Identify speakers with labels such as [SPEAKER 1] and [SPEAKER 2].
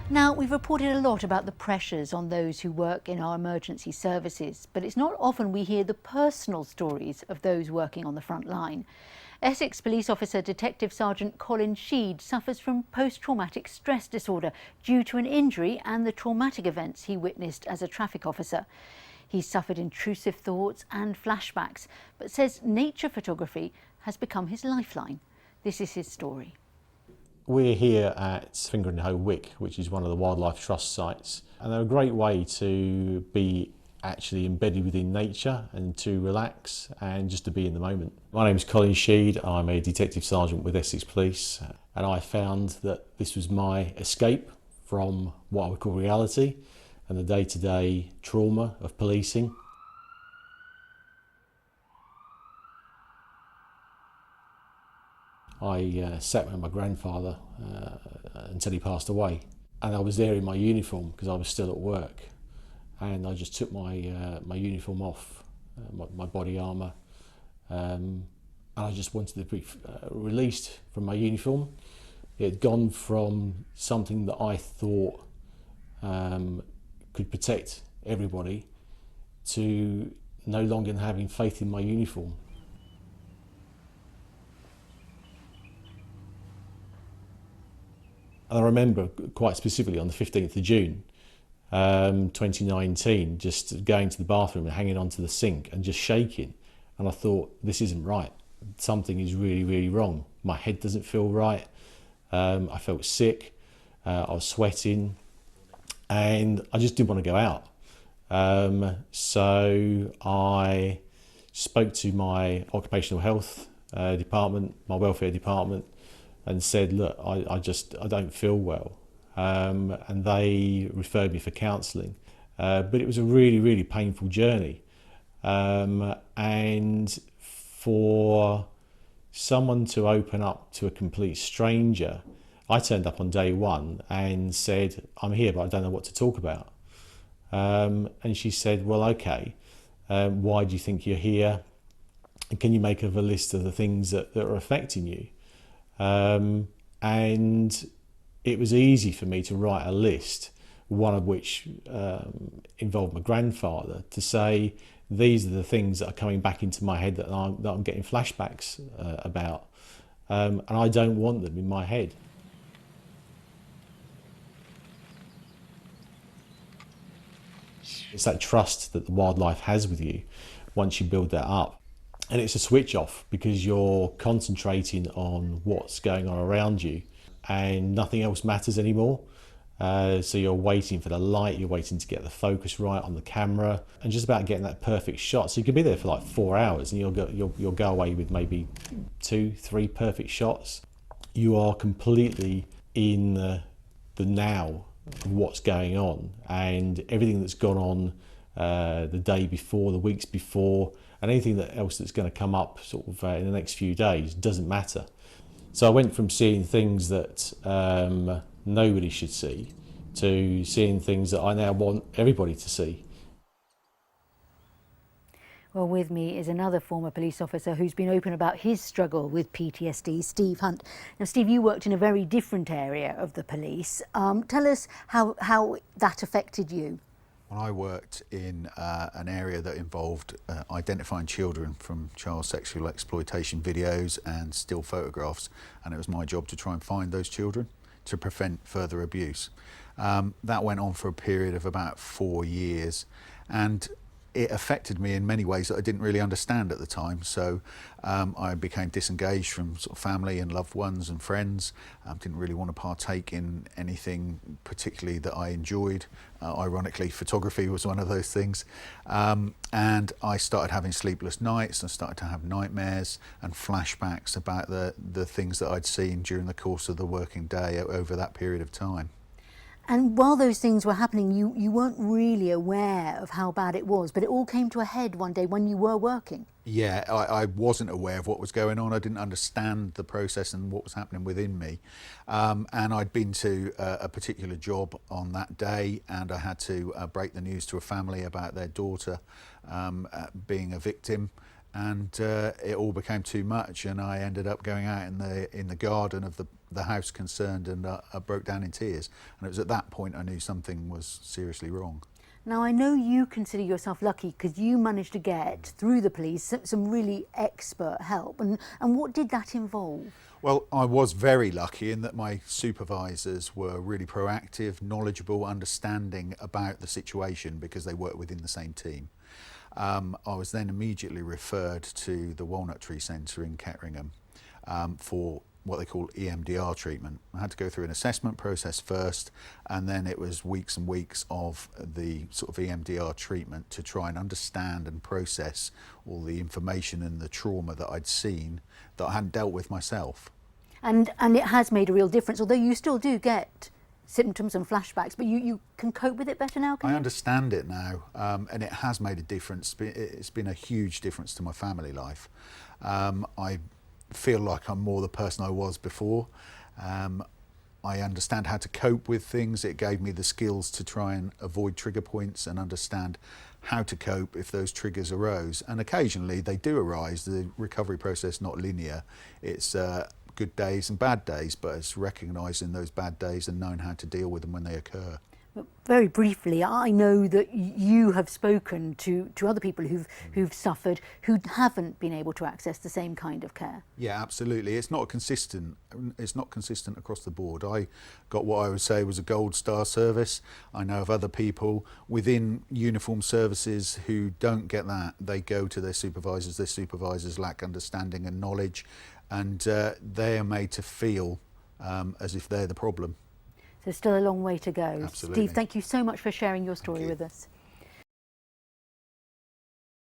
[SPEAKER 1] Now, we've reported a lot about the pressures on those who work in our emergency services, but it's not often we hear the personal stories of those working on the front line. Essex police officer Detective Sergeant Colin Sheed suffers from post-traumatic stress disorder due to an injury and the traumatic events he witnessed as a traffic officer. He's suffered intrusive thoughts and flashbacks, but says nature photography has become his lifeline. This is his story.
[SPEAKER 2] We're here at Finger and Hoe Wick, which is one of the Wildlife Trust sites, and they're a great way to be actually embedded within nature and to relax and just to be in the moment. My name is Colin Sheed, I'm a Detective Sergeant with Essex Police, and I found that this was my escape from what I would call reality and the day-to-day trauma of policing. I sat with my grandfather until he passed away, and I was there in my uniform because I was still at work, and I just took my my uniform off, my body armour, and I just wanted to be released from my uniform. It had gone from something that I thought could protect everybody to no longer having faith in my uniform. And I remember quite specifically on the 15th of June, 2019, just going to the bathroom and hanging onto the sink and just shaking. And I thought, this isn't right. Something is really, really wrong. My head doesn't feel right. I felt sick. I was sweating. And I just didn't want to go out. So I spoke to my occupational health department, my welfare department, and said, look, I don't feel well. And they referred me for counselling. But it was a really, really painful journey. And for someone to open up to a complete stranger, I turned up on day one and said, I'm here, but I don't know what to talk about. And she said, well, okay, why do you think you're here? And can you make a list of the things that are affecting you? And it was easy for me to write a list, one of which involved my grandfather, to say these are the things that are coming back into my head that I'm getting flashbacks about, and I don't want them in my head. It's that trust that the wildlife has with you once you build that up. And it's a switch off because you're concentrating on what's going on around you and nothing else matters anymore. So you're waiting for the light, you're waiting to get the focus right on the camera and just about getting that perfect shot. So you could be there for like 4 hours and you'll go away with maybe 2-3 perfect shots. You are completely in the now of what's going on, and everything that's gone on the day before, the weeks before, and anything else that's going to come up sort of in the next few days doesn't matter. So I went from seeing things that nobody should see to seeing things that I now want everybody to see.
[SPEAKER 1] Well, with me is another former police officer who's been open about his struggle with PTSD, Steve Hunt. Now, Steve, you worked in a very different area of the police. Tell us how that affected you.
[SPEAKER 3] Well, I worked in an area that involved identifying children from child sexual exploitation videos and still photographs, and it was my job to try and find those children to prevent further abuse. That went on for a period of about 4 years, and it affected me in many ways that I didn't really understand at the time. So I became disengaged from sort of family and loved ones and friends. Didn't really want to partake in anything particularly that I enjoyed. Ironically, photography was one of those things. And I started having sleepless nights. I started to have nightmares and flashbacks about the things that I'd seen during the course of the working day over that period of time.
[SPEAKER 1] And while those things were happening, you weren't really aware of how bad it was, but it all came to a head one day when you were working.
[SPEAKER 3] Yeah, I wasn't aware of what was going on. I didn't understand the process and what was happening within me. And I'd been to a particular job on that day, and I had to break the news to a family about their daughter being a victim. And it all became too much, and I ended up going out in the garden of the the house concerned, and I broke down in tears. And it was at that point I knew something was seriously wrong.
[SPEAKER 1] Now, I know you consider yourself lucky because you managed to get, through the police, some really expert help. And what did that involve?
[SPEAKER 3] Well, I was very lucky in that my supervisors were really proactive, knowledgeable, understanding about the situation because they worked within the same team. I was then immediately referred to the Walnut Tree Centre in Ketteringham for what they call EMDR treatment. I had to go through an assessment process first, and then it was weeks and weeks of the sort of EMDR treatment to try and understand and process all the information and the trauma that I'd seen that I hadn't dealt with myself.
[SPEAKER 1] And it has made a real difference, although you still do get symptoms and flashbacks, but you can cope with it better now, can
[SPEAKER 3] I
[SPEAKER 1] you?
[SPEAKER 3] understand it now, and it has made a difference. It's been a huge difference to my family life. I feel like I'm more the person I was before. I understand how to cope with things. It gave me the skills to try and avoid trigger points and understand how to cope if those triggers arose. And occasionally they do arise. The recovery process is not linear. It's good days and bad days, but it's recognising those bad days and knowing how to deal with them when they occur.
[SPEAKER 1] Very briefly, I know that you have spoken to other people who've suffered, who haven't been able to access the same kind of care.
[SPEAKER 3] Yeah, absolutely. It's not consistent across the board. I got what I would say was a gold star service. I know of other people within uniform services who don't get that. They go to their supervisors. Their supervisors lack understanding and knowledge, and they are made to feel as if they're the problem.
[SPEAKER 1] There's still a long way to go.
[SPEAKER 3] Absolutely.
[SPEAKER 1] Steve, thank you so much for sharing your story with us.